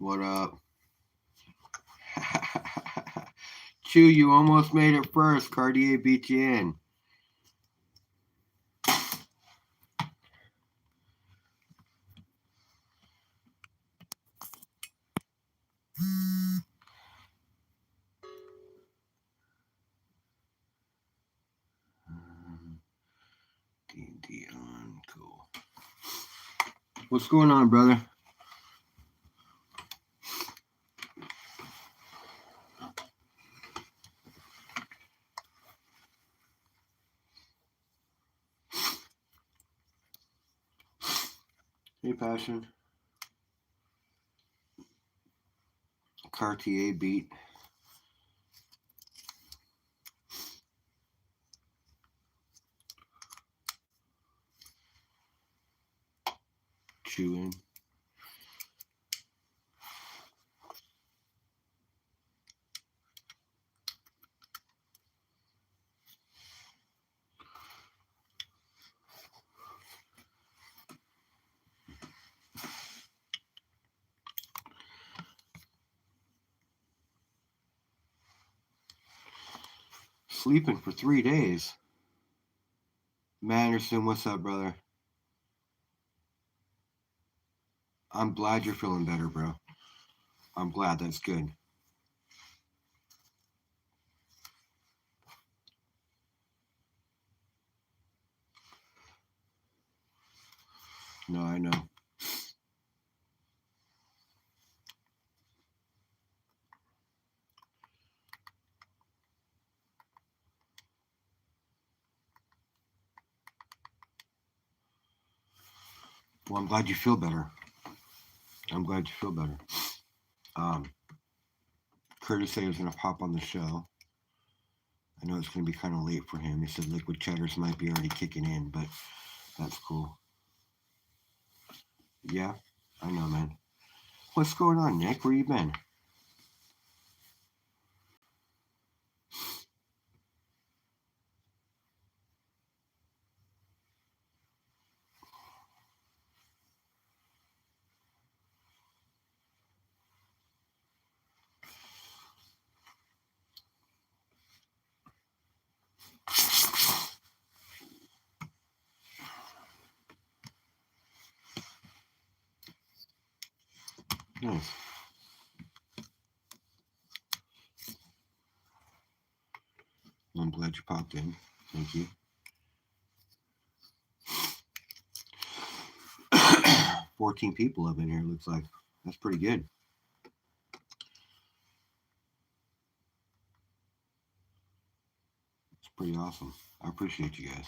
What up? Chew, you almost made it first. Cartier beat you in. Dion, cool. What's going on, brother? Hey, Passion. Cartier beat. Chewing. Sleeping for 3 days. Manderson, what's up, brother? I'm glad you're feeling better, bro. I'm glad. That's good. No, I know. Well, I'm glad you feel better. I'm glad you feel better. Um, Curtis said he was going to pop on the show. I know it's going to be kind of late for him. He said liquid cheddars might be already kicking in, but that's cool. Yeah, I know, man. What's going on, Nick? Where you been? Nice. I'm glad you popped in. Thank you. 14 people up in here, looks like. That's pretty good. It's pretty awesome. I appreciate you guys.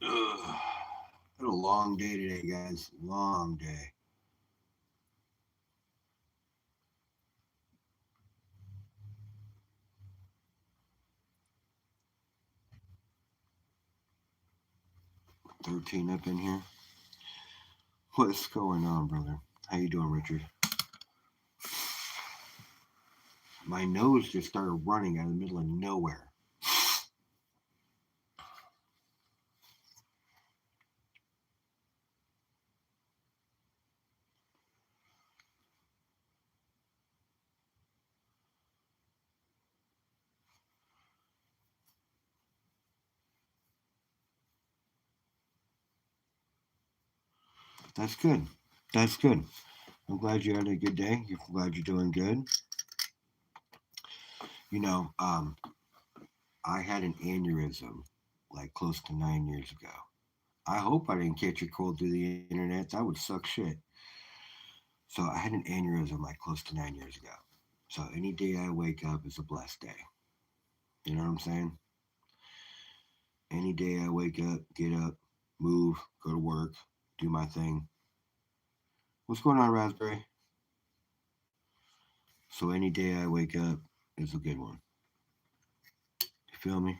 Ugh. Had a long day today, guys. Long day. 13 up in here. What's going on, brother? How you doing, Richard? My nose just started running out of the middle of nowhere. That's good. That's good. I'm glad you had a good day. I'm glad you're doing good. You know, I had an aneurysm like close to 9 years ago. I hope I didn't catch a cold through the internet. That would suck shit. So I had an aneurysm like close to 9 years ago. So any day I wake up is a blessed day. You know what I'm saying? Any day I wake up, get up, move, go to work, do my thing. What's going on, Raspberry? So any day I wake up is a good one. You feel me?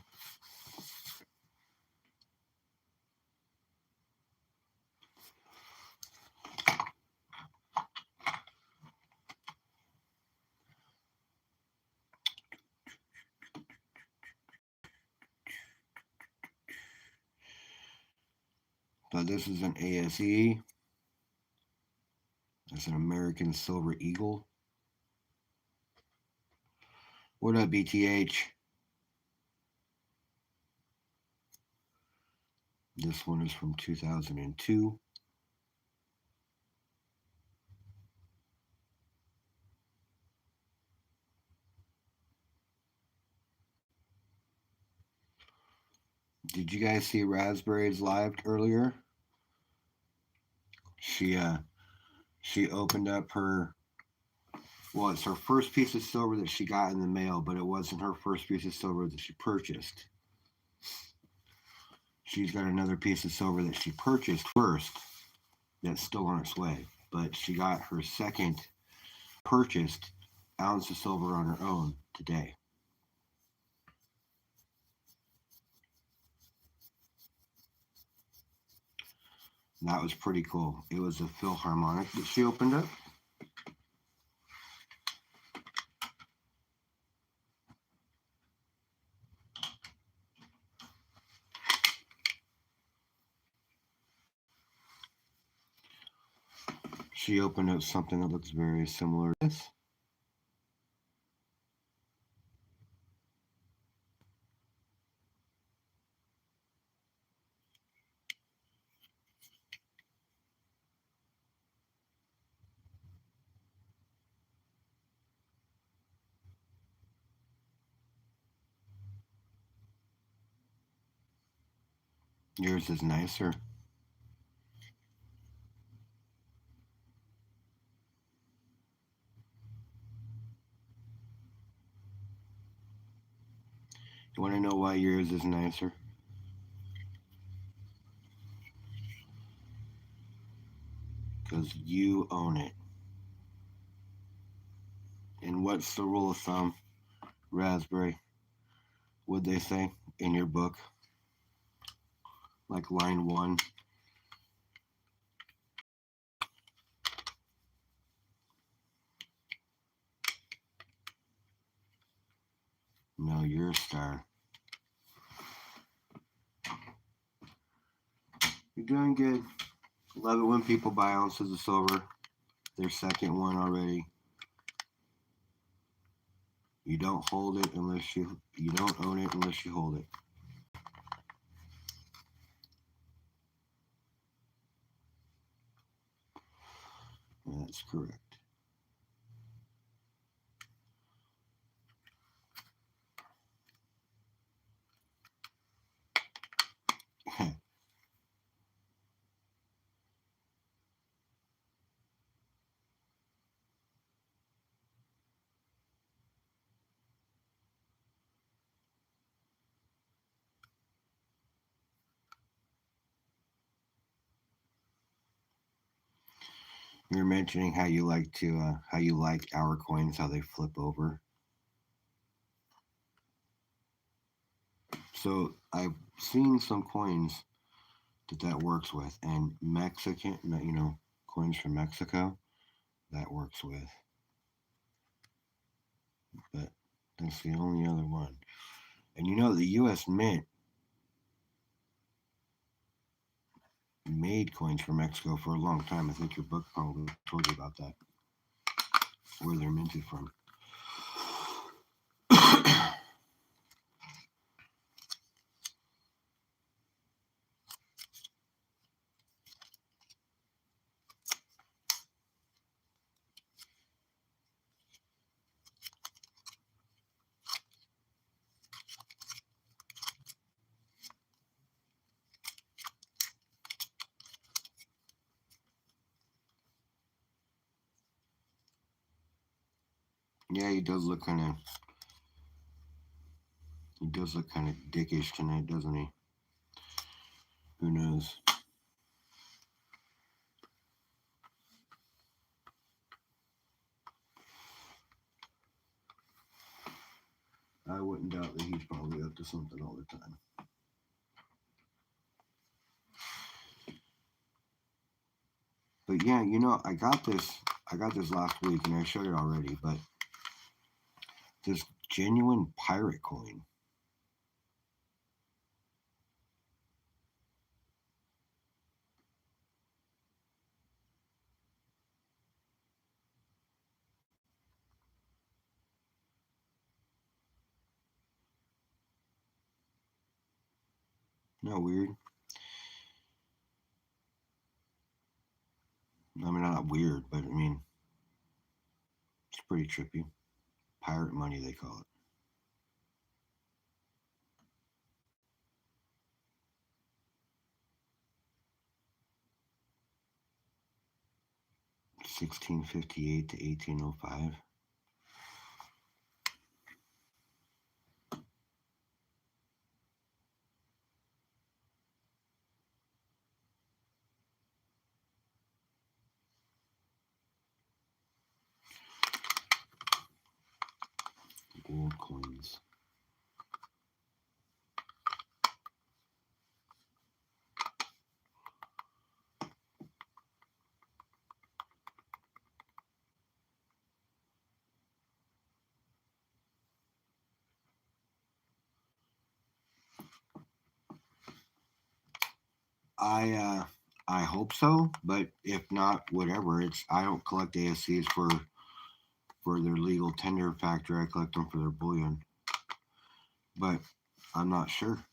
So this is an ASE. It's an American Silver Eagle. What up, BTH? This one is from 2002. Did you guys see Raspberries live earlier? She opened up her, well, it's her first piece of silver that she got in the mail, but it wasn't her first piece of silver that she purchased. She's got another piece of silver that she purchased first that's still on its way, but she got her second purchased ounce of silver on her own today. And that was pretty cool. It was a Philharmonic that she opened up. She opened up something that looks very similar to this. Yours is nicer. You want to know why yours is nicer? Because you own it. And what's the rule of thumb, Raspberry? Would they say in your book? Like line 1. No, you're a star. You're doing good. Love it when people buy ounces of silver. Their second one already. You don't hold it unless you don't own it unless you hold it. That's correct. You're mentioning how you like our coins, how they flip over. So I've seen some coins that works with, and Mexican, coins from Mexico, that works with. But that's the only other one. And the U.S. Mint made coins from Mexico for a long time. I think your book probably told you about that, where they're minted from. Yeah, he does look kind of dickish tonight, doesn't he? Who knows? I wouldn't doubt that he's probably up to something all the time. But yeah, I got this last week and I showed it already, but this genuine pirate coin. No, weird. I mean, not weird, but I mean, it's pretty trippy. Pirate money, they call it. 1658 to 1805. Gold coins. I uh, I hope so, but if not, whatever. It's I don't collect ASCs for their legal tender factor. I collect them for their bullion, but I'm not sure.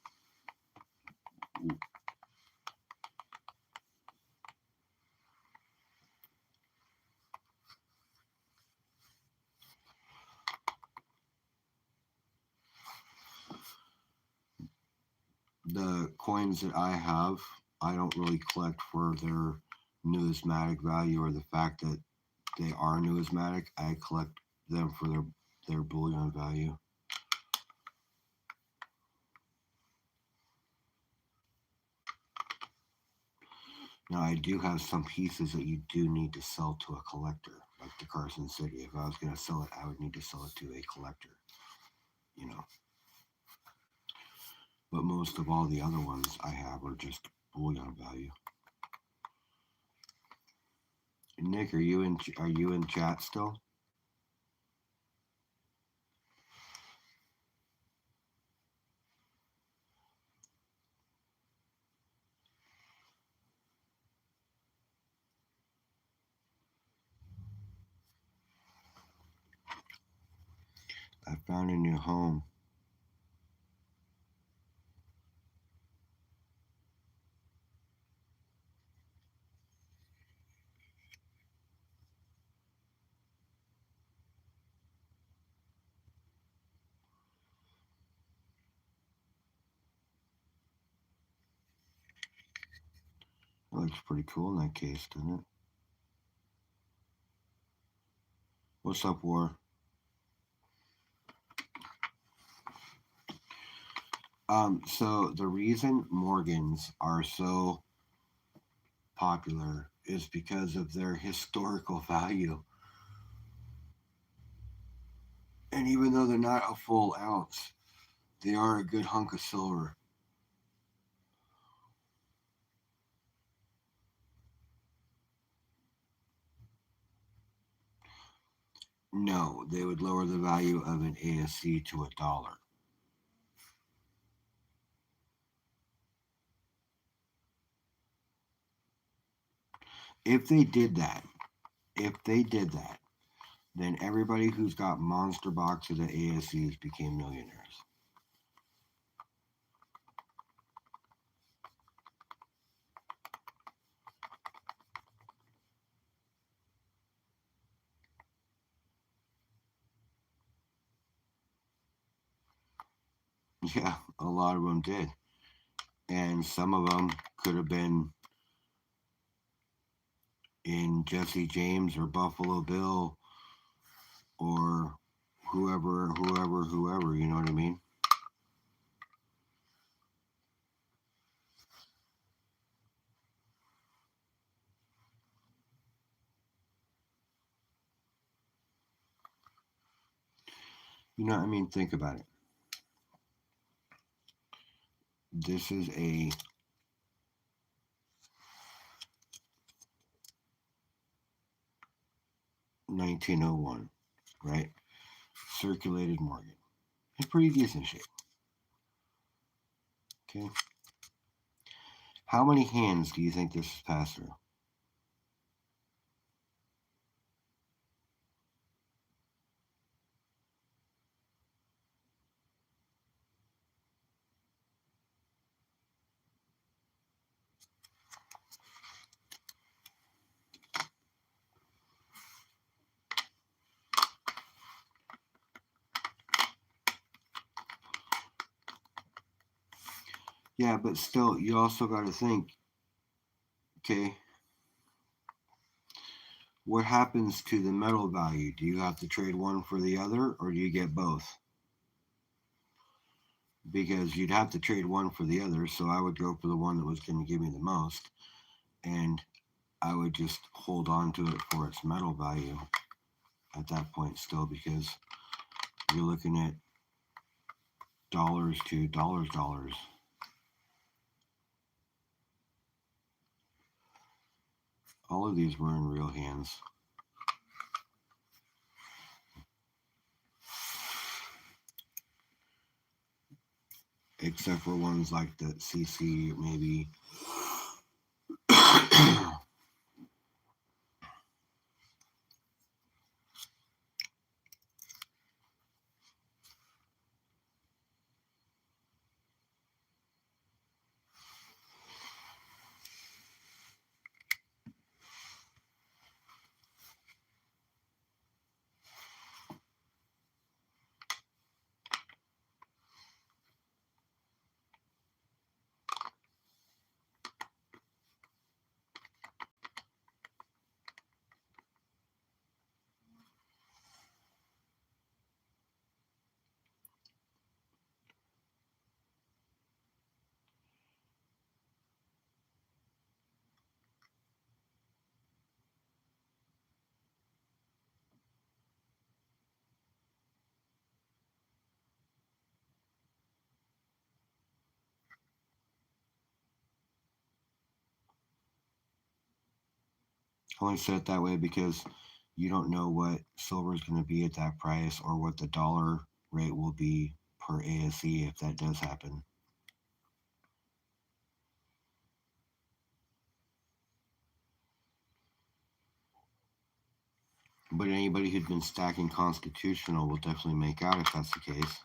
The coins that I have, I don't really collect for their numismatic value or the fact that they are numismatic. I collect them for their bullion value. Now, I do have some pieces that you do need to sell to a collector, like the Carson City. If I was going to sell it, I would need to sell it to a collector, you know. But most of all the other ones I have are just bullion value. Nick, are you in chat still? I found a new home. It looks pretty cool in that case, doesn't it? What's up, War? So the reason Morgans are so popular is because of their historical value. And even though they're not a full ounce, they are a good hunk of silver. No, they would lower the value of an ASC to $1. If they did that, if they did that, then everybody who's got monster boxes of ASCs became millionaires. Yeah, a lot of them did. And some of them could have been in Jesse James or Buffalo Bill or whoever, you know what I mean? You know what I mean? Think about it. This is a 1901, right? Circulated Morgan. In pretty decent shape. Okay. How many hands do you think this has passed through? Yeah, but still, you also got to think, okay, what happens to the metal value? Do you have to trade one for the other, or do you get both? Because you'd have to trade one for the other, so I would go for the one that was going to give me the most, and I would just hold on to it for its metal value at that point still, because you're looking at dollars to dollars. All of these were in real hands, except for ones like the CC, maybe. I only said it that way because you don't know what silver is going to be at that price or what the dollar rate will be per ASE if that does happen. But anybody who's been stacking constitutional will definitely make out if that's the case.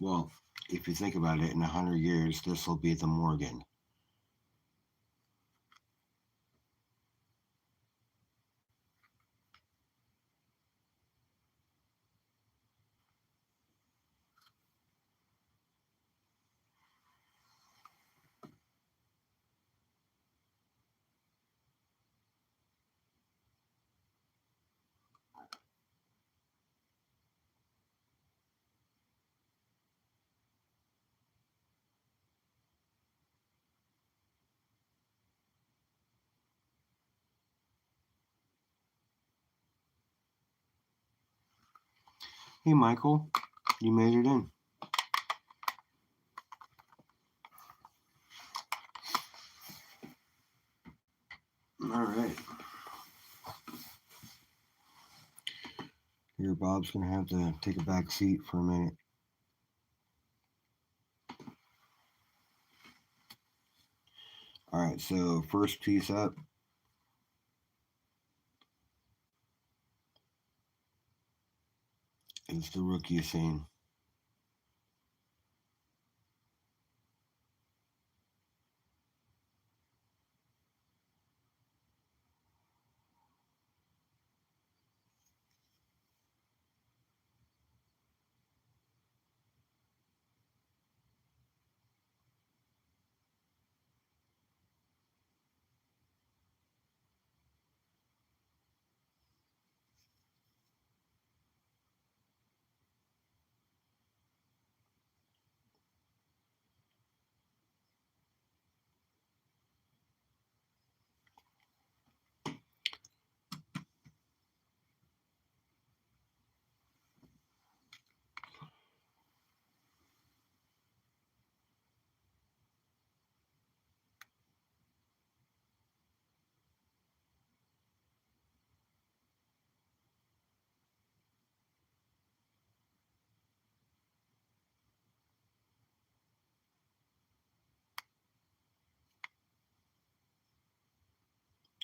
Well, if you think about it, in 100 years, this will be the Morgan. Hey, Michael, you made it in. All right. Here, Bob's going to have to take a back seat for a minute. All right, so first piece up is the rookie scene.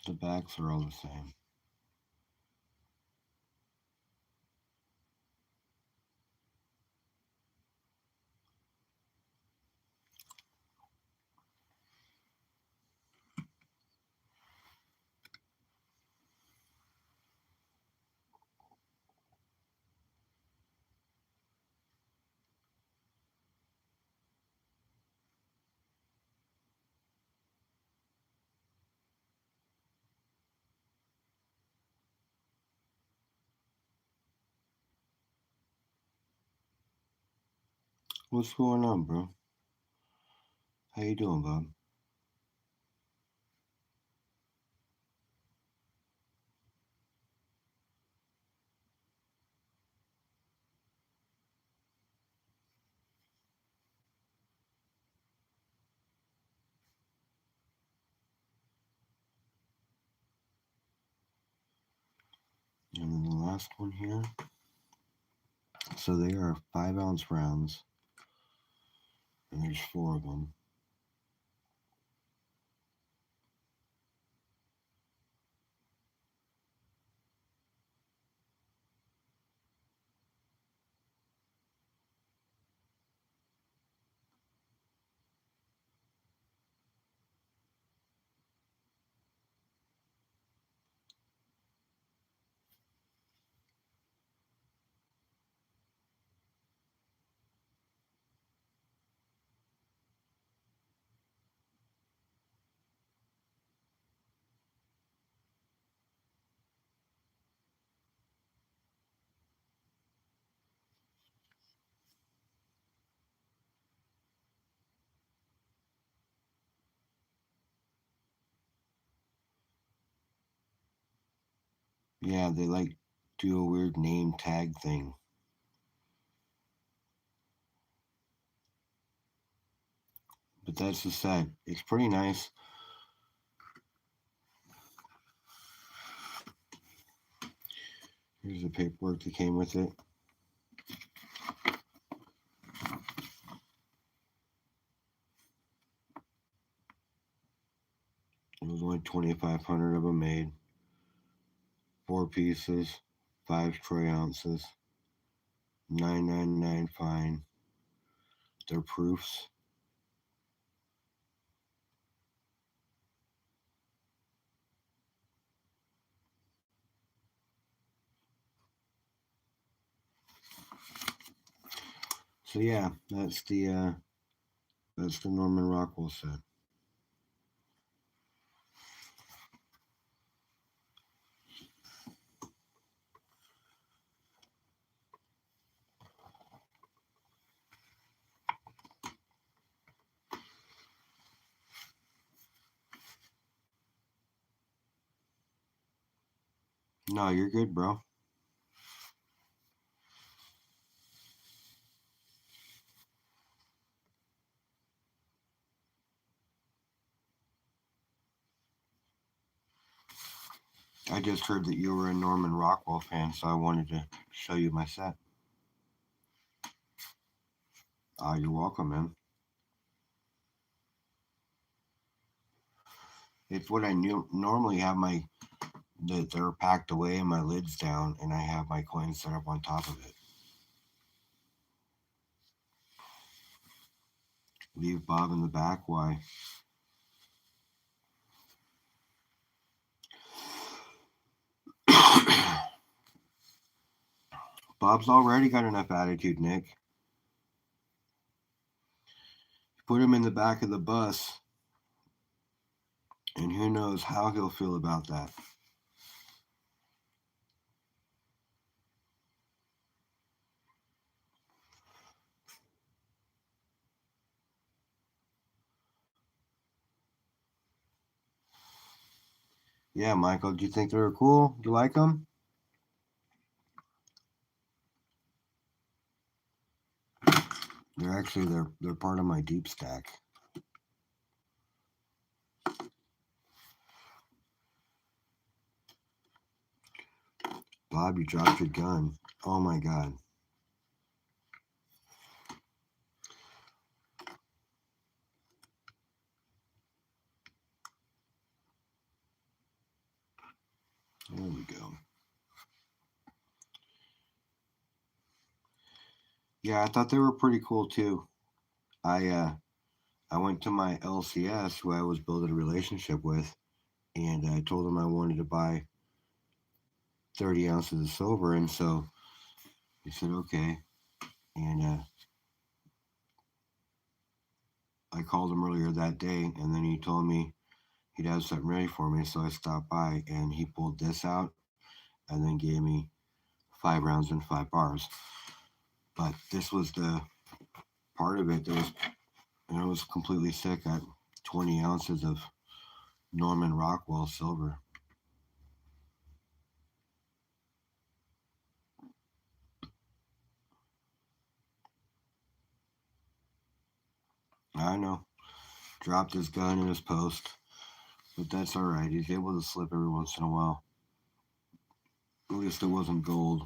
The backs are all the same. What's going on, bro? How you doing, Bob? And then the last one here. So they are 5 ounce rounds, and there's 4 of them. Yeah, they like do a weird name tag thing. But that's the set. It's pretty nice. Here's the paperwork that came with it. It was only 2,500 of them made. 4 pieces, 5 troy ounces, 999 fine. They're proofs. So yeah, that's the Norman Rockwell set. No, you're good, bro. I just heard that you were a Norman Rockwell fan, so I wanted to show you my set. You're welcome, man. It's what I normally have that they're packed away and my lid's down, and I have my coins set up on top of it. Leave Bob in the back. Why? Bob's already got enough attitude, Nick. Put him in the back of the bus, and who knows how he'll feel about that. Yeah, Michael, do you think they were cool? Do you like them? They're part of my deep stack. Bob, you dropped your gun. Oh my god. There we go. Yeah, I thought they were pretty cool too. I went to my LCS, who I was building a relationship with, and I told him I wanted to buy 30 ounces of silver, and so he said okay. And I called him earlier that day, and then he told me he'd have something ready for me, so I stopped by, and he pulled this out, and then gave me 5 rounds and 5 bars. But this was the part of it. There was, and I was completely sick. I had 20 ounces of Norman Rockwell silver. I know. Dropped his gun in his post, but that's all right. He's able to slip every once in a while. At least it wasn't gold.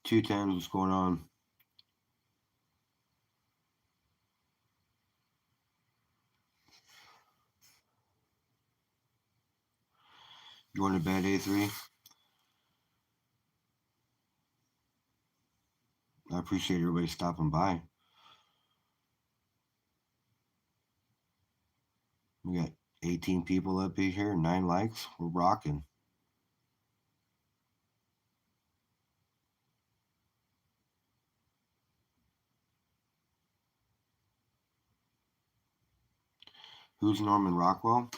Two times what's going on? You going to bed, A3? I appreciate everybody stopping by. We got 18 people up in here, 9 likes. We're rocking. Who's Norman Rockwell?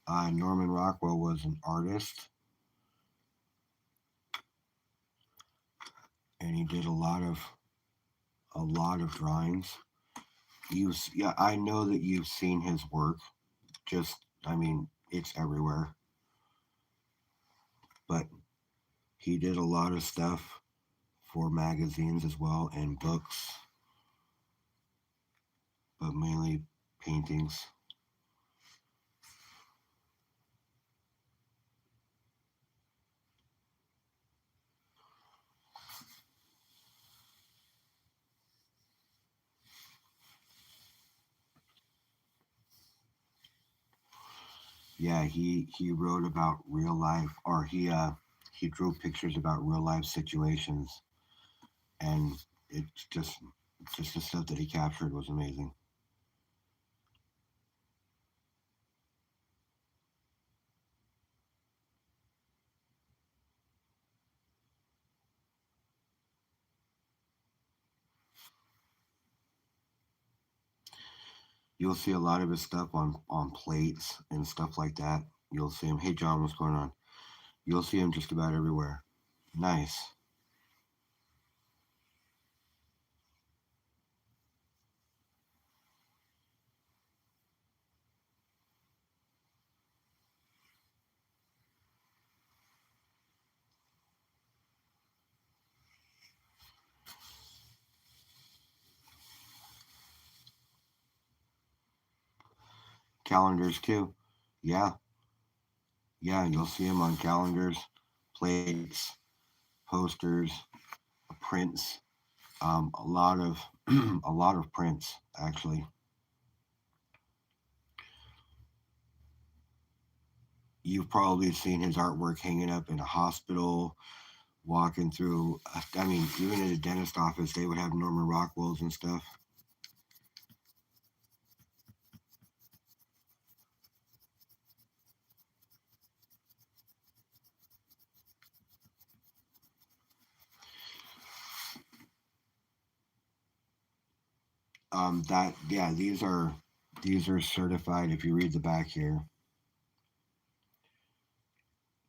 Norman Rockwell was an artist, and he did a lot of drawings. Yeah, I know that you've seen his work. Just, I mean, it's everywhere. But he did a lot of stuff for magazines as well and books, but mainly paintings. Yeah, he wrote about real life, or he drew pictures about real life situations, and it's just the stuff that he captured was amazing. You'll see a lot of his stuff on plates and stuff like that. You'll see him. Hey John, what's going on? You'll see him just about everywhere. Nice. Calendars too. Yeah, yeah. You'll see him on calendars, plates, posters, prints. A lot of a lot of prints actually. You've probably seen his artwork hanging up in a hospital, walking through. I mean, even in a dentist office, they would have Norman Rockwell's and stuff. That yeah, these are certified. If you read the back here,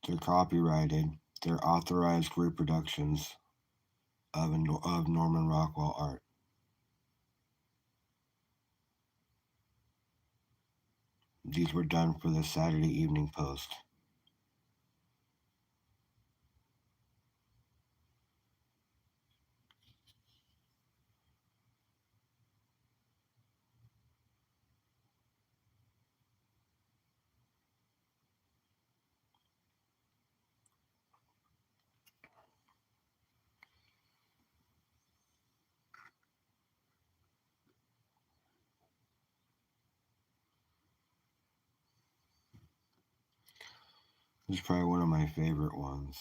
they're copyrighted. They're authorized reproductions of Norman Rockwell art. These were done for the Saturday Evening Post. This is probably one of my favorite ones.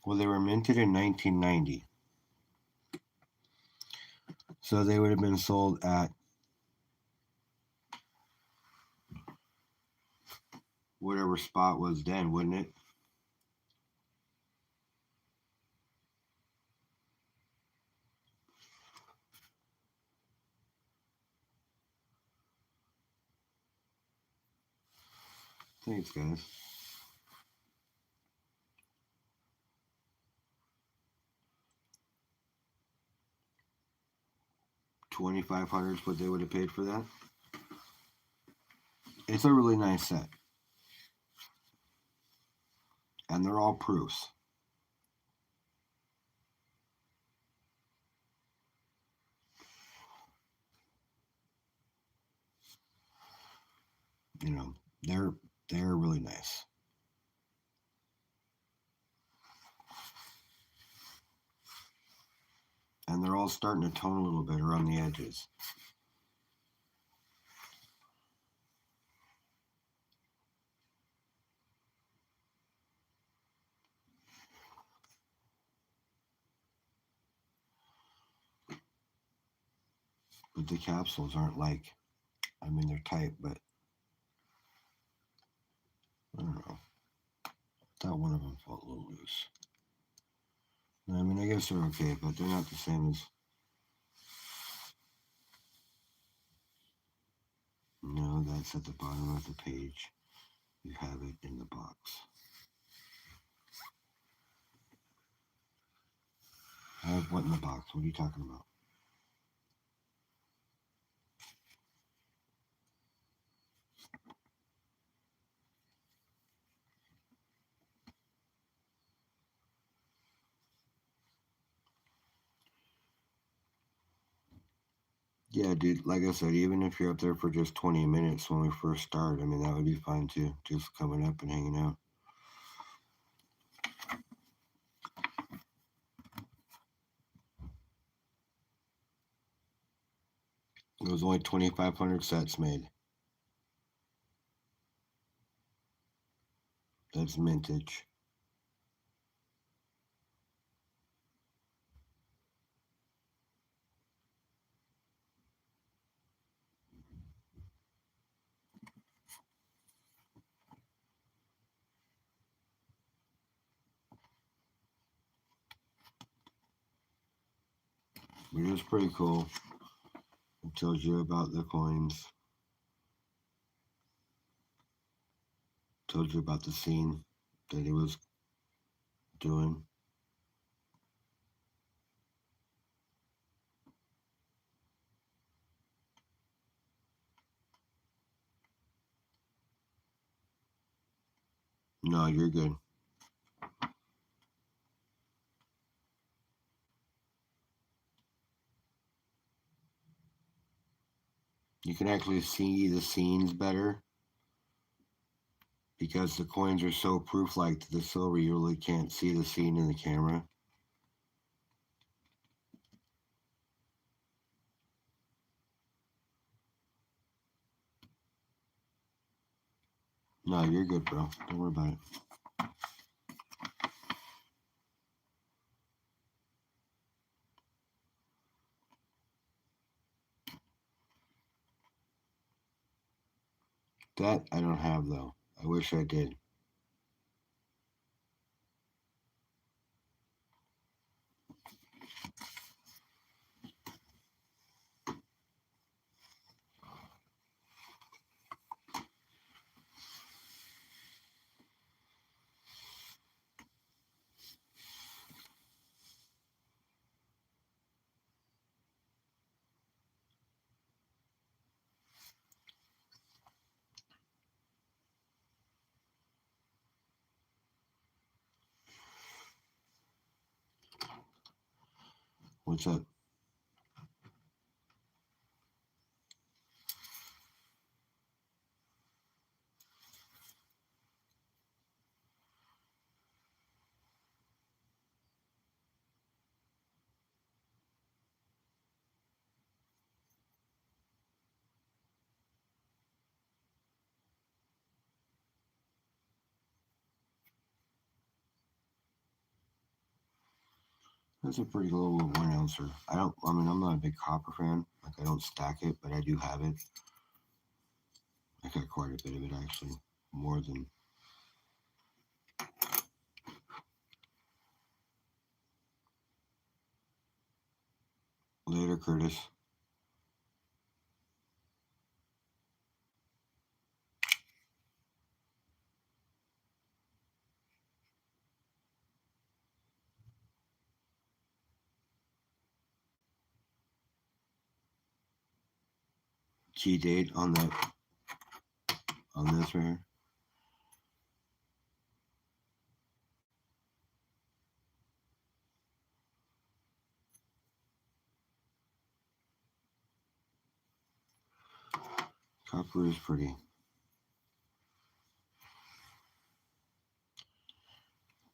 Well, they were minted in 1990. So they would have been sold at whatever spot was then, wouldn't it? Thanks, guys. $2,500 is what they would have paid for that. It's a really nice set, and they're all proofs. You know, they're really nice. And they're all starting to tone a little bit around the edges. But the capsules aren't like, I mean, they're tight, but I don't know. I thought one of them felt a little loose. I mean, I guess they're okay, but they're not the same as. No, that's at the bottom of the page. You have it in the box. I have what in the box? What are you talking about? Yeah, dude, like I said, even if you're up there for just 20 minutes when we first start, I mean, that would be fine too. Just coming up and hanging out. There was only 2,500 sets made. That's mintage. It was pretty cool. It tells you about the coins. Told you about the scene that he was doing. No, you're good. You can actually see the scenes better because the coins are so proof like to the silver, you really can't see the scene in the camera. No, you're good, bro. Don't worry about it. That I don't have, though. I wish I did. What's up? That's a pretty low 1 ouncer. I mean, I'm not a big copper fan. Like, I don't stack it, but I do have it. I got quite a bit of it, actually. More than. Later, Curtis. Key date on that, on this right here. Copper is pretty.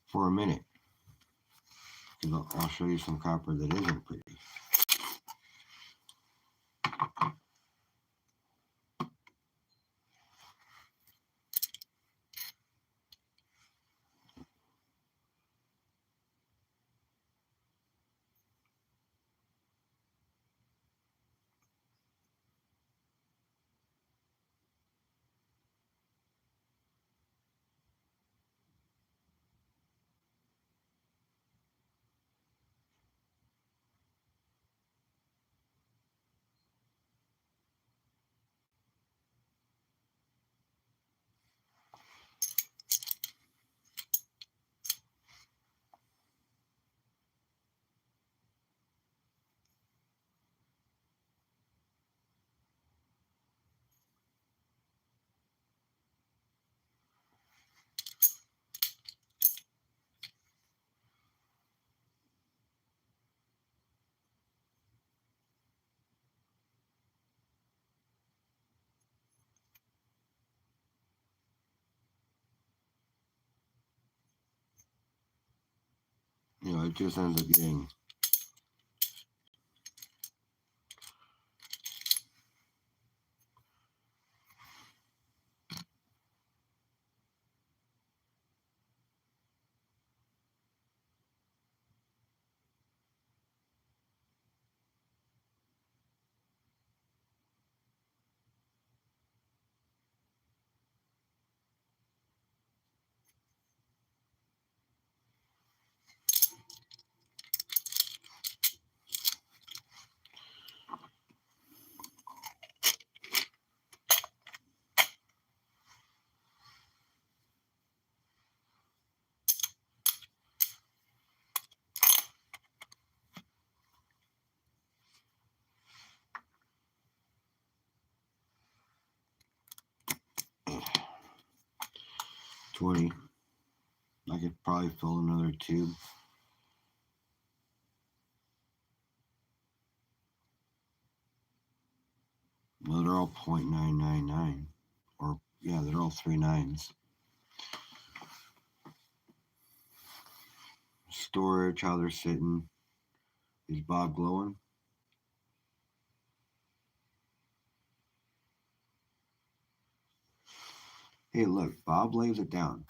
For a minute. Because I'll show you some copper that isn't pretty. It just ends up getting. $20. I could probably fill another tube. No, they're all 0.999. Or, yeah, they're all 3 nines. Storage, how they're sitting. Is Bob glowing? Hey, look, Bob lays it down.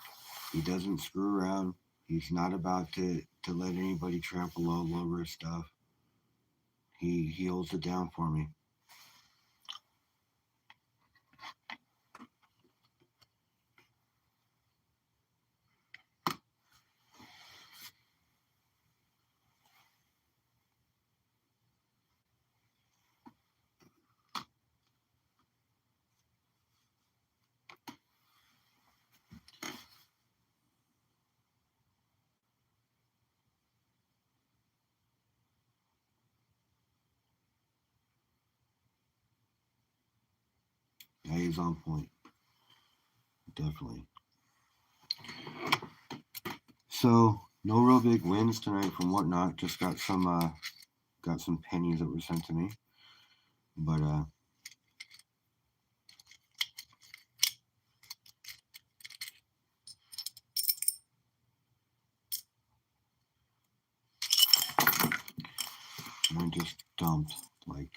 He doesn't screw around. He's not about to let anybody trample all over his stuff. He holds it down for me. Yeah, he's on point. Definitely. So no real big wins tonight from Whatnot. Just got some pennies that were sent to me. But I just dumped like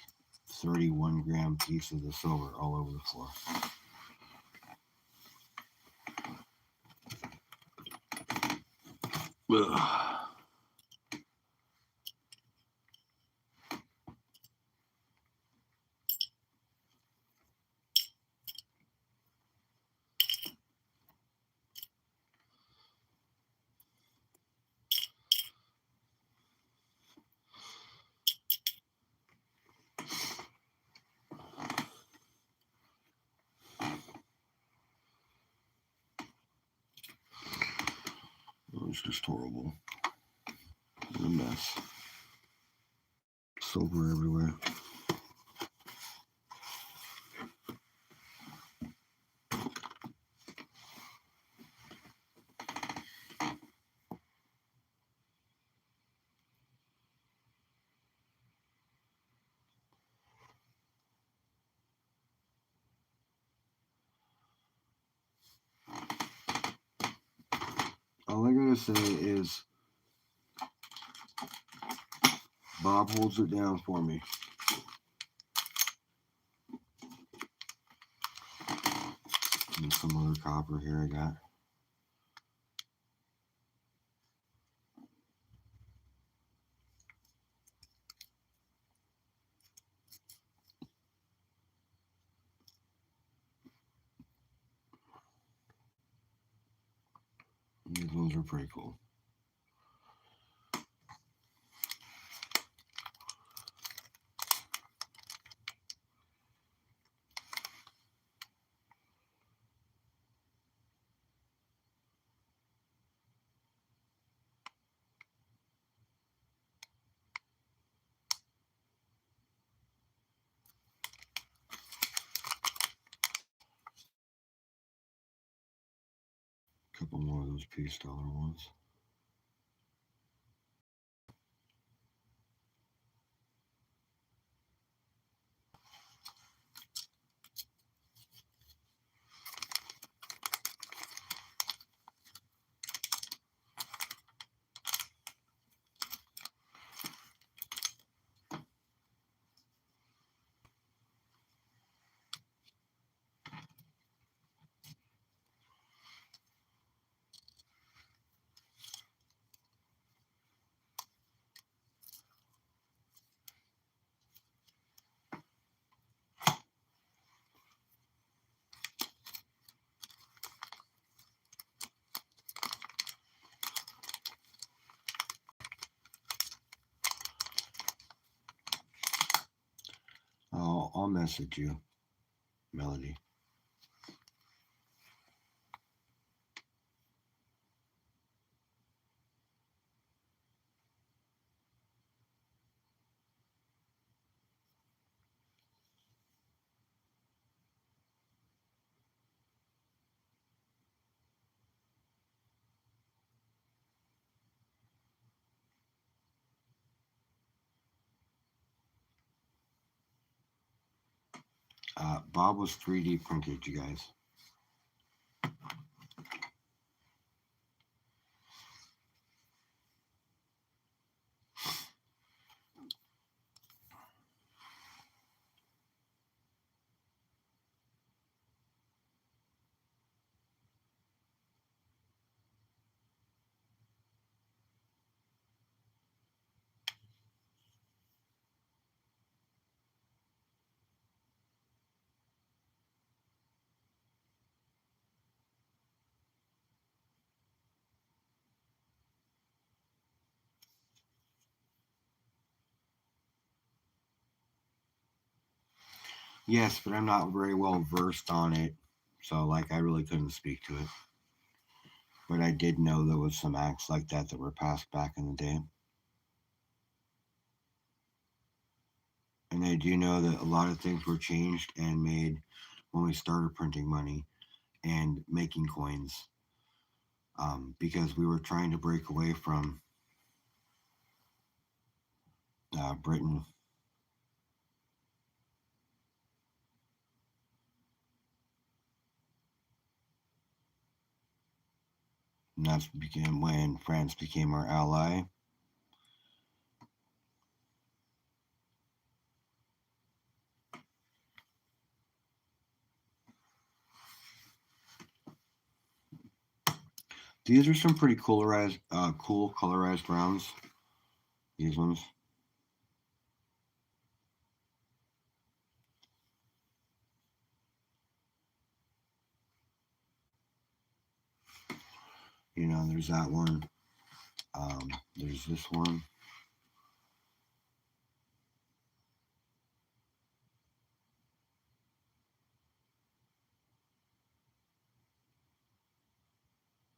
31-gram pieces of silver all over the floor. Ugh. It was just horrible. What a mess. Silver everywhere. All I gotta say is Bob holds it down for me. And some other copper here I got. These ones are pretty cool. A couple more of those piece dollar ones. I'll message you, Melody. Bob was 3D printed, you guys. Yes, but I'm not very well versed on it, so like I really couldn't speak to it. But I did know there was some acts like that were passed back in the day. And I do know that a lot of things were changed and made when we started printing money and making coins, because we were trying to break away from Britain. And that's began when France became our ally. These are some pretty cool colorized rounds. These ones. You know, there's that one. There's this one.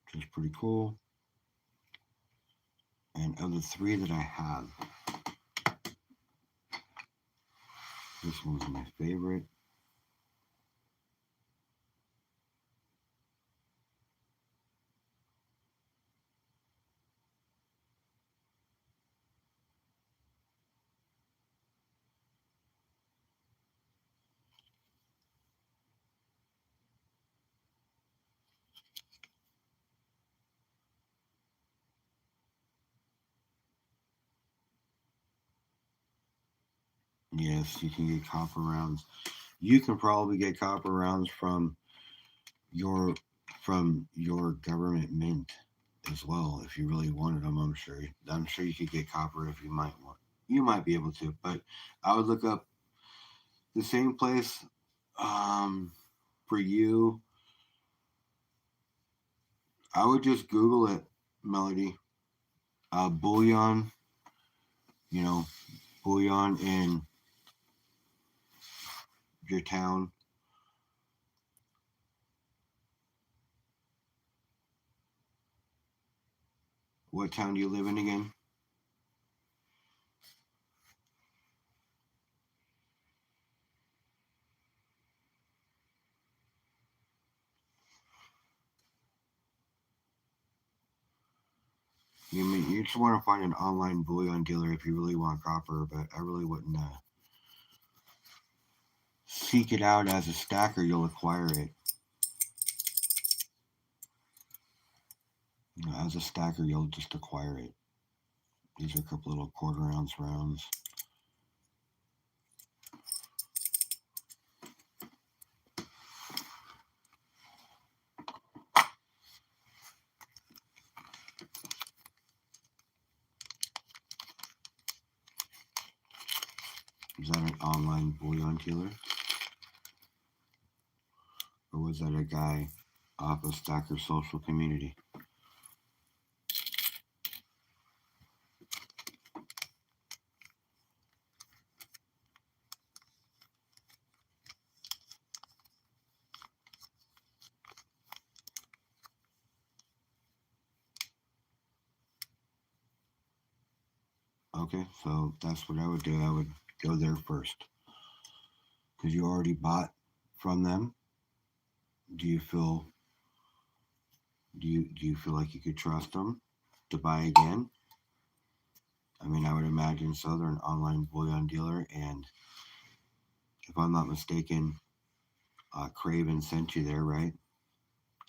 Which is pretty cool. And of the three that I have, this one's my favorite. Yes, you can get copper rounds. You can probably get copper rounds your from your government mint as well if you really wanted them. I'm sure you could get copper if you might want. You might be able to, but I would look up the same place. Um, for you, I would just Google it, Melody. Bullion, you know, bullion in your town. What town do you live in again? You just want to find an online bullion dealer if you really want copper, but I really wouldn't seek it out as a stacker. You'll acquire it. As a stacker, you'll just acquire it. These are a couple little quarter ounce rounds. Is that an online bullion dealer? Or was that a guy off of Stacker Social Community? Okay, so that's what I would do. I would go there first. Because you already bought from them. Do you feel do you feel like you could trust them to buy again? I mean, I would imagine so. They're an online bullion dealer, and if I'm not mistaken, Craven sent you there, right?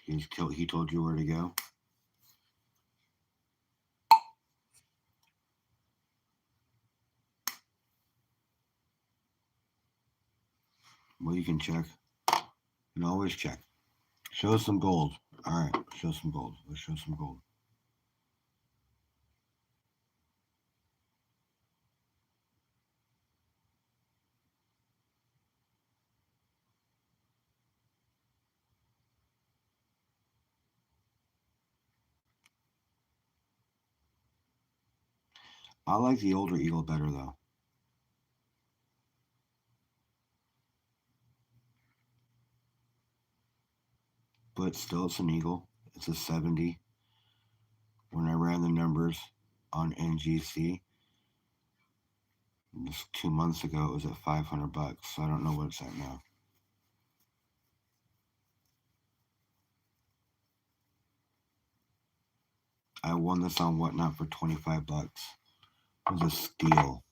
He told you where to go. Well, you can check. You can always check. Show us some gold. All right, show some gold. Let's show some gold. I like the older eagle better though, but still it's an eagle. It's a 70. When I ran the numbers on NGC just 2 months ago, it was at $500. So I don't know what it's at now. I won this on Whatnot for $25. It was a steal.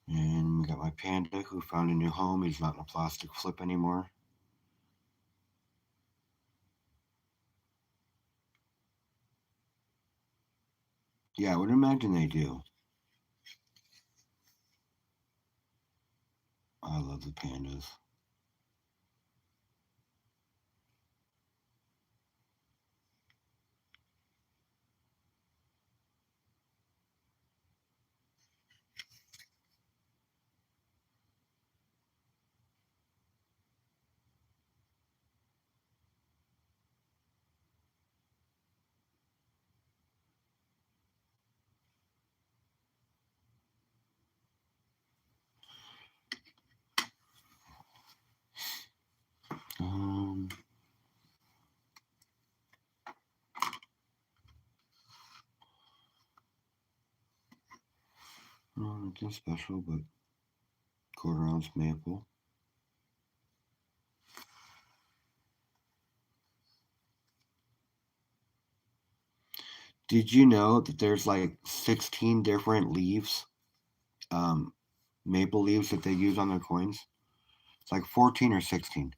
And we got my panda who found a new home. He's not in a plastic flip anymore. Yeah, I would imagine they do. I love the pandas. Nothing special, but quarter-ounce maple. Did you know that there's like 16 different leaves, um, maple leaves that they use on their coins? It's like 14 or 16.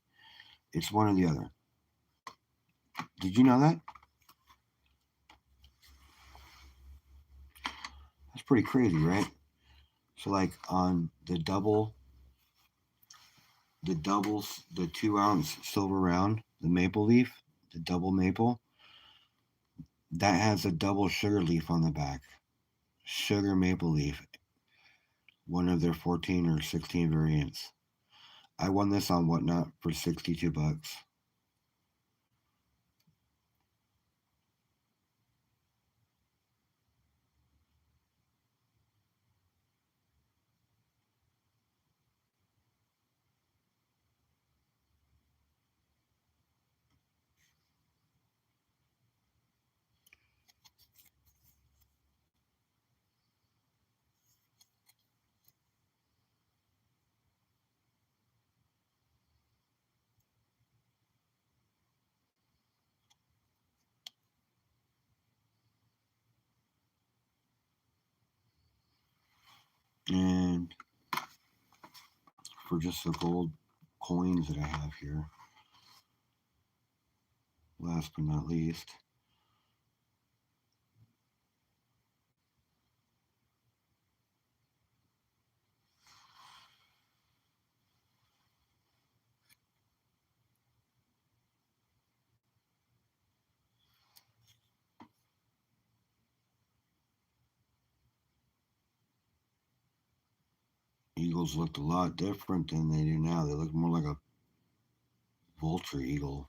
It's one or the other. Did you know that? That's pretty crazy, right? So like on the 2-ounce silver round, the maple leaf, the double maple, that has a double sugar leaf on the back. Sugar maple leaf, one of their 14 or 16 variants. I won this on Whatnot for $62. And for just the gold coins that I have here, last but not least, eagles looked a lot different than they do now. They look more like a vulture eagle.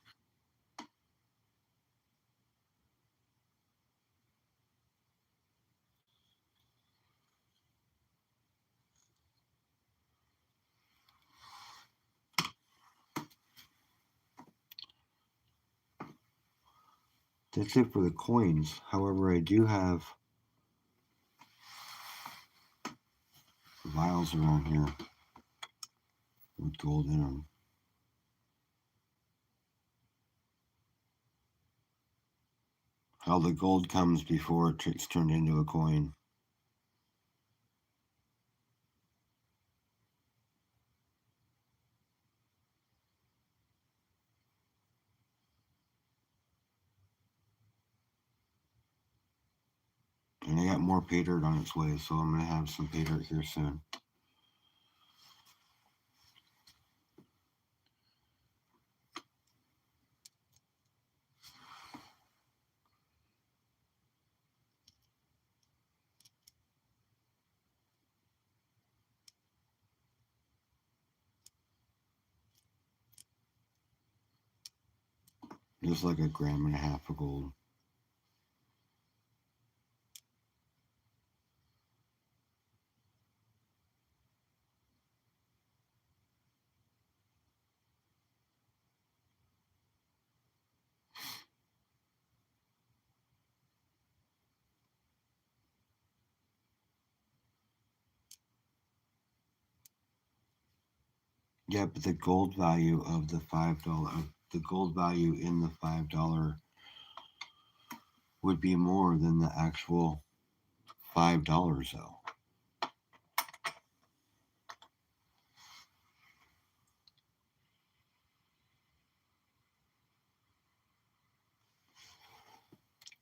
That's it for the coins. However, I do have vials around here with gold in them. How the gold comes before it's turned into a coin. And I got more pay dirt on its way, so I'm going to have some pay dirt here soon. Just like 1.5 grams of gold. Yeah, but the gold value of the $5, the gold value in the $5 would be more than the actual $5 though.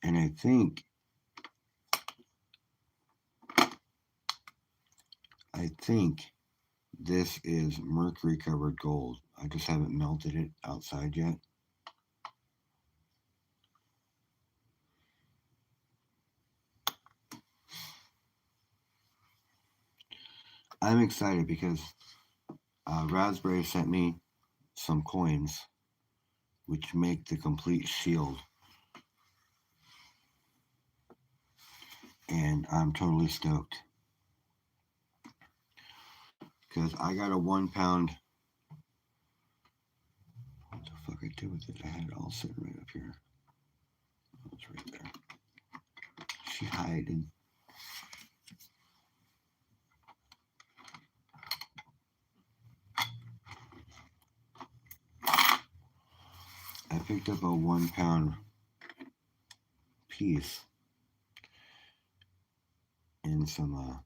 And I think this is mercury covered gold. I just haven't melted it outside yet. I'm excited because Raspberry sent me some coins which make the complete shield. And I'm totally stoked. Because I got a 1 pound. What the fuck I do with it? I had it all sitting right up here. Oh, it's right there. She hiding. I picked up a 1 pound piece in some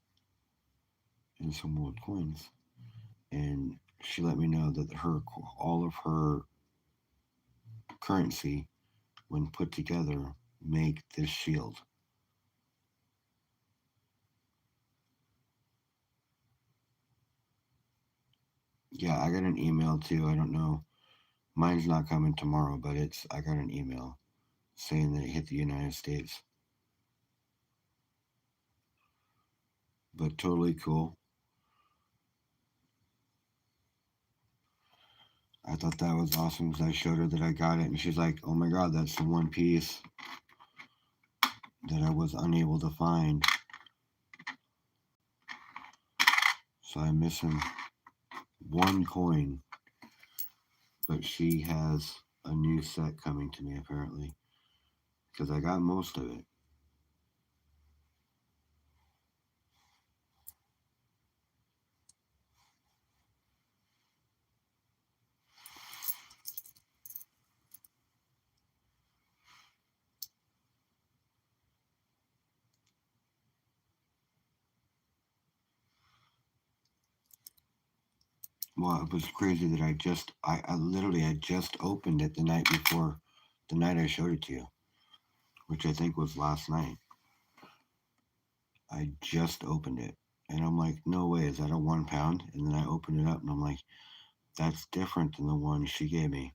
gold coins, and she let me know that all of her currency, when put together, make this shield. Yeah, I got an email too. I don't know. Mine's not coming tomorrow, but I got an email saying that it hit the United States. But totally cool. I thought that was awesome because I showed her that I got it, and she's like, "Oh my god, that's the one piece that I was unable to find." So I'm missing one coin, but she has a new set coming to me apparently because I got most of it. Well, it was crazy that I literally had just opened it the night before, the night I showed it to you, which I think was last night. I just opened it, and I'm like, no way, is that a 1 pound? And then I opened it up, and I'm like, that's different than the one she gave me.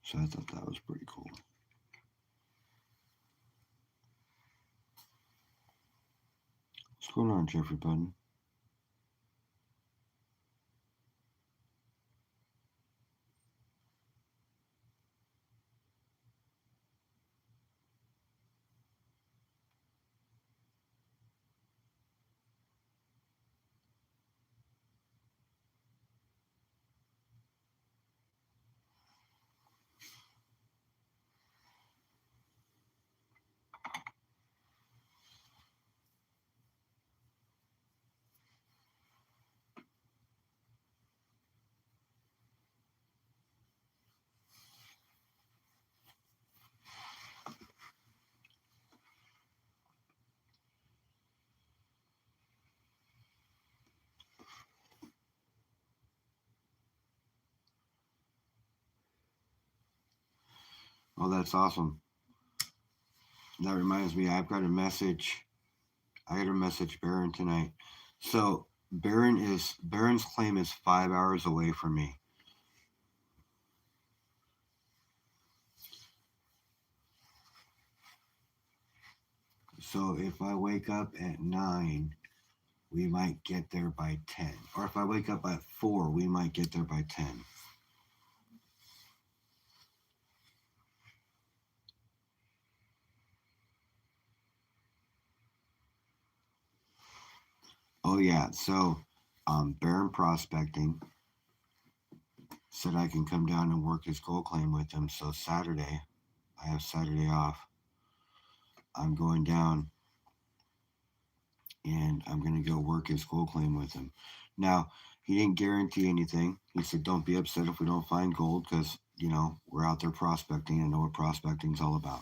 So I thought that was pretty cool. What's going on, Jeffrey Button? Oh, that's awesome. That reminds me, I've got a message. I got to message Baron tonight. So Baron's claim is 5 hours away from me. So if I wake up at 9, we might get there by 10. Or if I wake up at 4, we might get there by 10. Oh yeah. So Baron Prospecting said I can come down and work his gold claim with him. So Saturday, I have Saturday off. I'm going down and I'm going to go work his gold claim with him. Now, he didn't guarantee anything. He said, don't be upset if we don't find gold because, we're out there prospecting and know what prospecting's all about.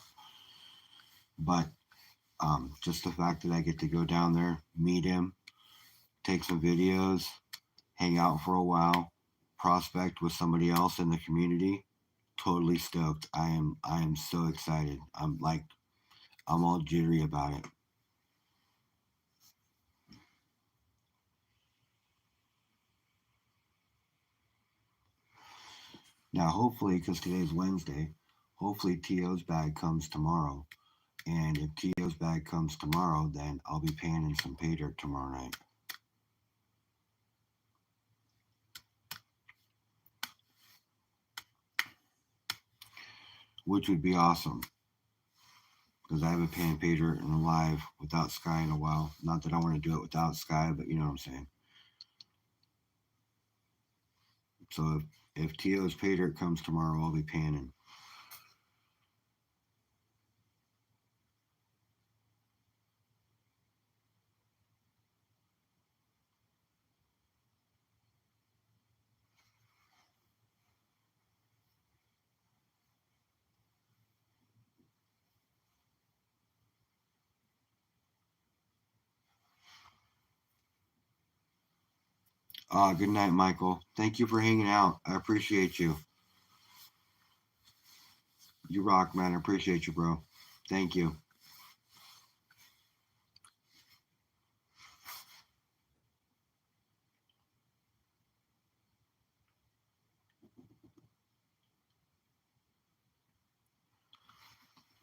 But just the fact that I get to go down there, meet him, take some videos, hang out for a while, prospect with somebody else in the community, totally stoked. I am so excited. I'm all jittery about it. Now, hopefully, because today's Wednesday, hopefully T.O.'s bag comes tomorrow. And if T.O.'s bag comes tomorrow, then I'll be paying in some pay dirt tomorrow night. Which would be awesome. because I haven't pan pager in a live without Sky in a while. Not that I want to do it without Sky, but you know what I'm saying. So if Tio's pay dirt comes tomorrow, I'll be panning. Good night, Michael. Thank you for hanging out. I appreciate you. You rock, man. I appreciate you, bro. Thank you.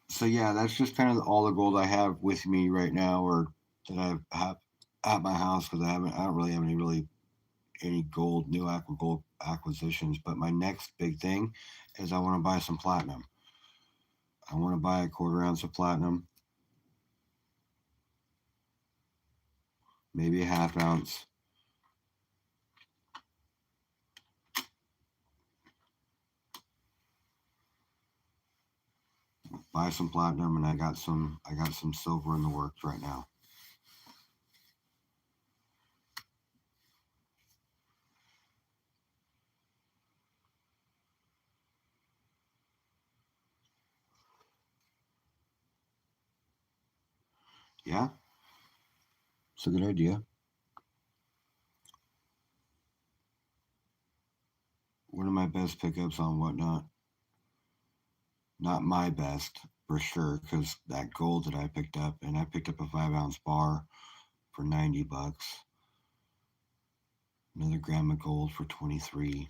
So yeah, that's just kind of all the gold I have with me right now, or that I have at my house, because I don't really have any gold, new gold acquisitions. But my next big thing is I want to buy some platinum. I want to buy a 1/4 ounce of platinum, maybe a 1/2 ounce. Buy some platinum, and I got some silver in the works right now. Yeah, it's a good idea. One of my best pickups on Whatnot. Not my best for sure, because that gold that I picked up, and I picked up a 5-ounce bar for $90. Another gram of gold for 23.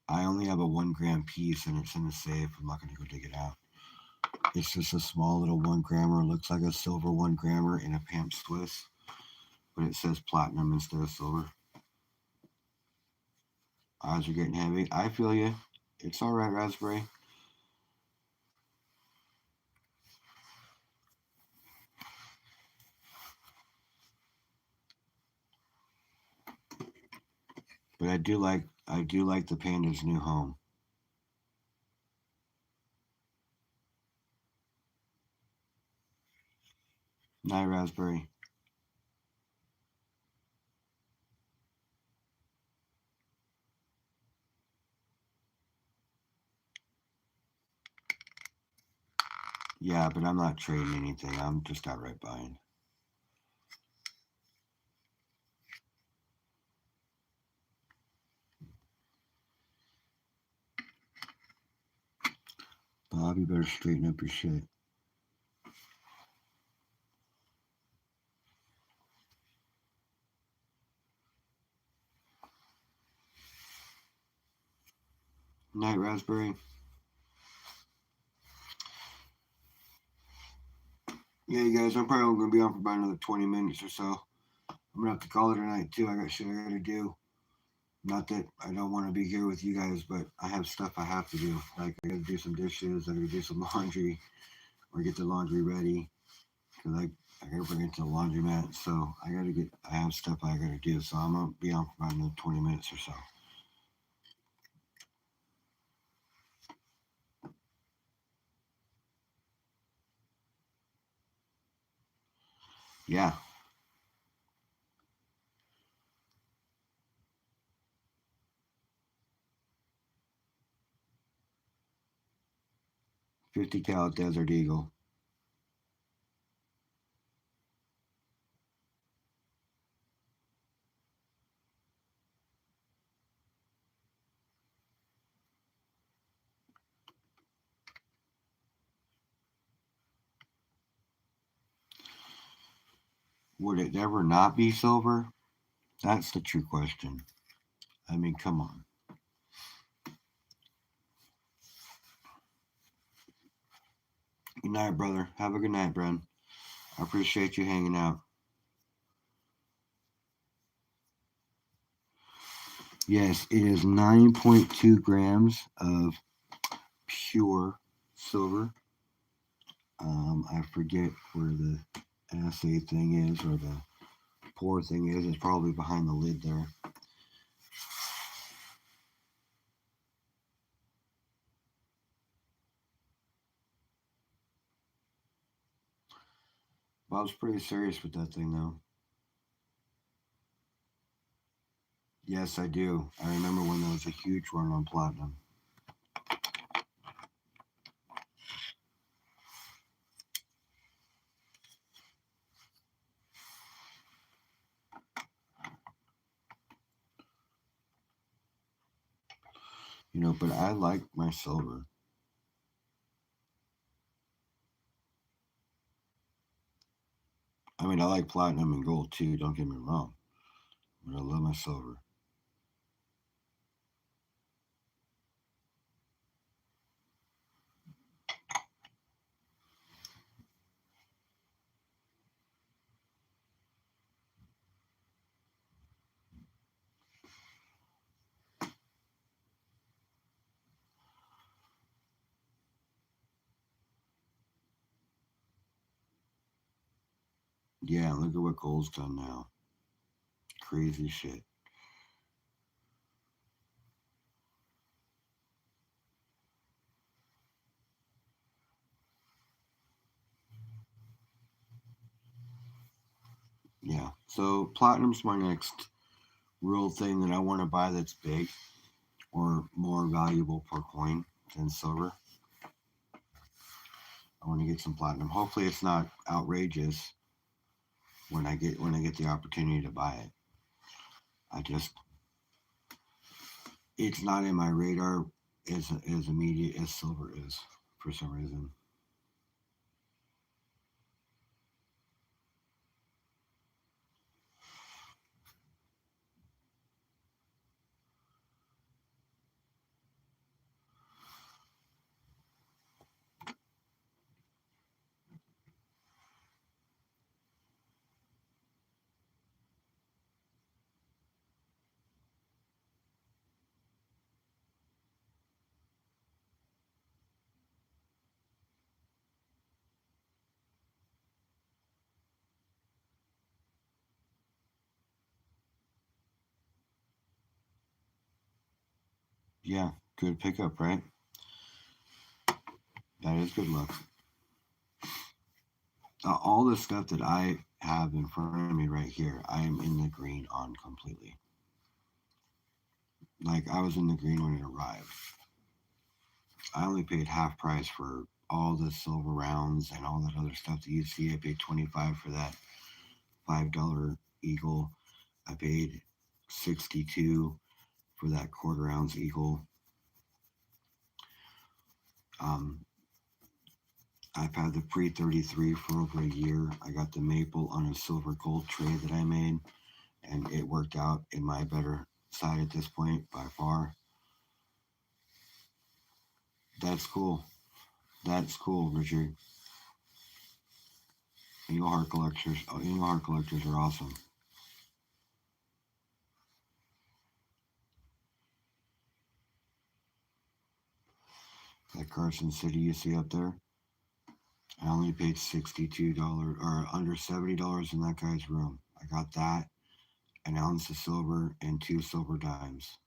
I only have a 1 gram piece, and it's in the safe. I'm not gonna go dig it out. It's just a small little 1 grammer. It looks like a silver 1 grammer in a Pamp Swiss, but it says platinum instead of silver. Eyes are getting heavy. I feel you. It's all right, Raspberry. But I do like the Panda's new home. Night, Raspberry. Yeah, but I'm not trading anything. I'm just outright buying. Bob, you better straighten up your shit. Night, Raspberry. Yeah, you guys, I'm probably only going to be on for about another 20 minutes or so. I'm going to have to call it a night, too. I got shit I got to do. Not that I don't want to be here with you guys, but I have stuff I have to do. Like, I got to do some dishes, I got to do some laundry, or get the laundry ready. Because I got to bring it to the laundromat. So I have stuff I got to do. So I'm going to be on for about another 20 minutes or so. Yeah. .50 cal Desert Eagle. Would it ever not be silver? That's the true question. I mean, come on. Good night, brother. Have a good night, Bren. I appreciate you hanging out. Yes, it is 9.2 grams of pure silver. I forget where the assay thing is or the pour thing is. It's probably behind the lid there. Bob's pretty serious with that thing, though. Yes, I do. I remember when there was a huge run on platinum. But I like my silver. I mean, I like platinum and gold too, don't get me wrong. But I love my silver. Yeah, look at what gold's done now. Crazy shit. Yeah. So platinum's my next real thing that I want to buy that's big or more valuable per coin than silver. I want to get some platinum. Hopefully it's not outrageous when I get the opportunity to buy it. I just it's not in my radar as immediate as silver is for some reason. Yeah, good pickup, right? That is good luck. All the stuff that I have in front of me right here, I am in the green on completely. Like I was in the green when it arrived. I only paid half price for all the silver rounds and all that other stuff that you see. I paid 25 for that $5 eagle. I paid 62 for that quarter ounce eagle. Um, I've had the pre 33 for over a year. I got the maple on a silver gold trade that I made, and it worked out in my better side at this point by far. That's cool. That's cool, Richard. Eagle heart collectors are awesome. That Carson City you see up there, I only paid $62 or under $70 in that guy's room. I got that, an ounce of silver, and two silver dimes.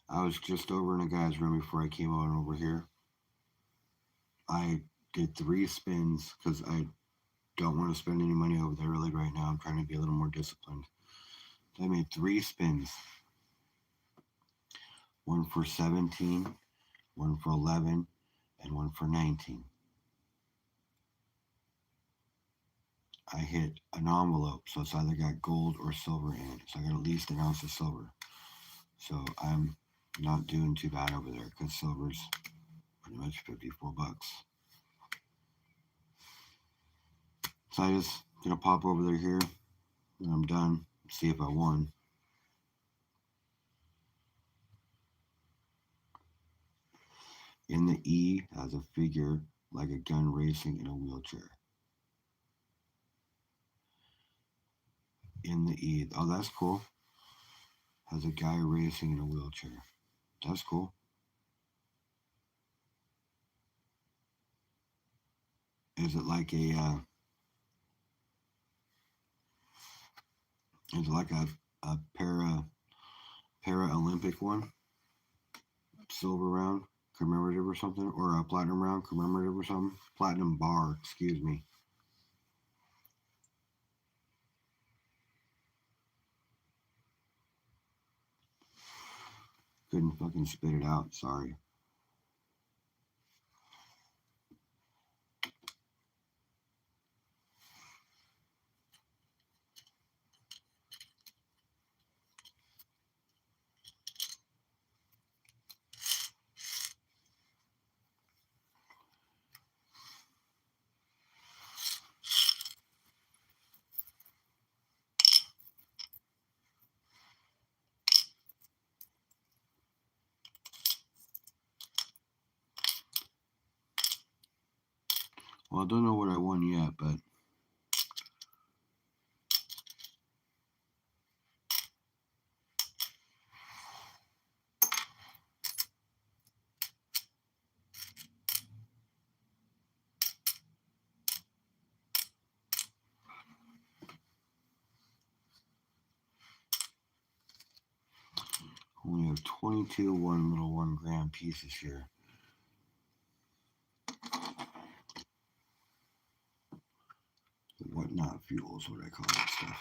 I was just over in a guy's room before I came on over here. I did 3 spins because I don't want to spend any money over there really right now. I'm trying to be a little more disciplined. So I made 3 spins, one for 17, one for 11, and one for 19. I hit an envelope, so it's either got gold or silver in it. So I got at least an ounce of silver. So I'm not doing too bad over there because silver's pretty much $54. So I just gonna pop over there here when I'm done, see if I won. In the E has a figure like a gun racing in a wheelchair. In the E. Oh, that's cool. Has a guy racing in a wheelchair. That's cool. Is it like a? Is it like a para Olympic one? Silver round commemorative or something, or a platinum round commemorative or something? Platinum bar, excuse me. Couldn't fucking spit it out. Sorry. Well, I don't know what I won yet, but we have 22 1 pieces here. Whatnot fuels, what I call that stuff.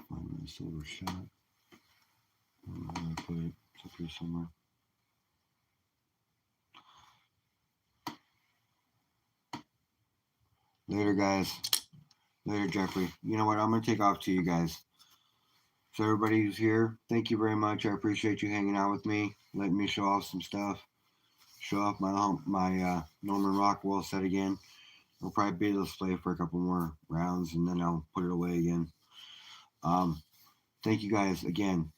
Find my silver shot. I don't know where I put it. It's up here somewhere. Later, guys. Later, Jeffrey. You know what? I'm going to take off to you guys. So, everybody who's here, thank you very much. I appreciate you hanging out with me, letting me show off some stuff. Show off my Norman Rockwell set again. I'll probably be able to play for a couple more rounds and then I'll put it away again. Thank you guys again.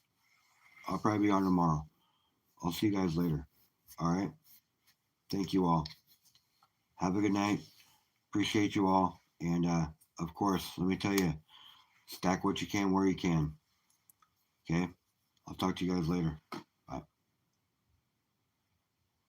I'll probably be on tomorrow. I'll see you guys later. All right. Thank you all. Have a good night. Appreciate you all. And of course, let me tell you, stack what you can where you can. Okay. I'll talk to you guys later.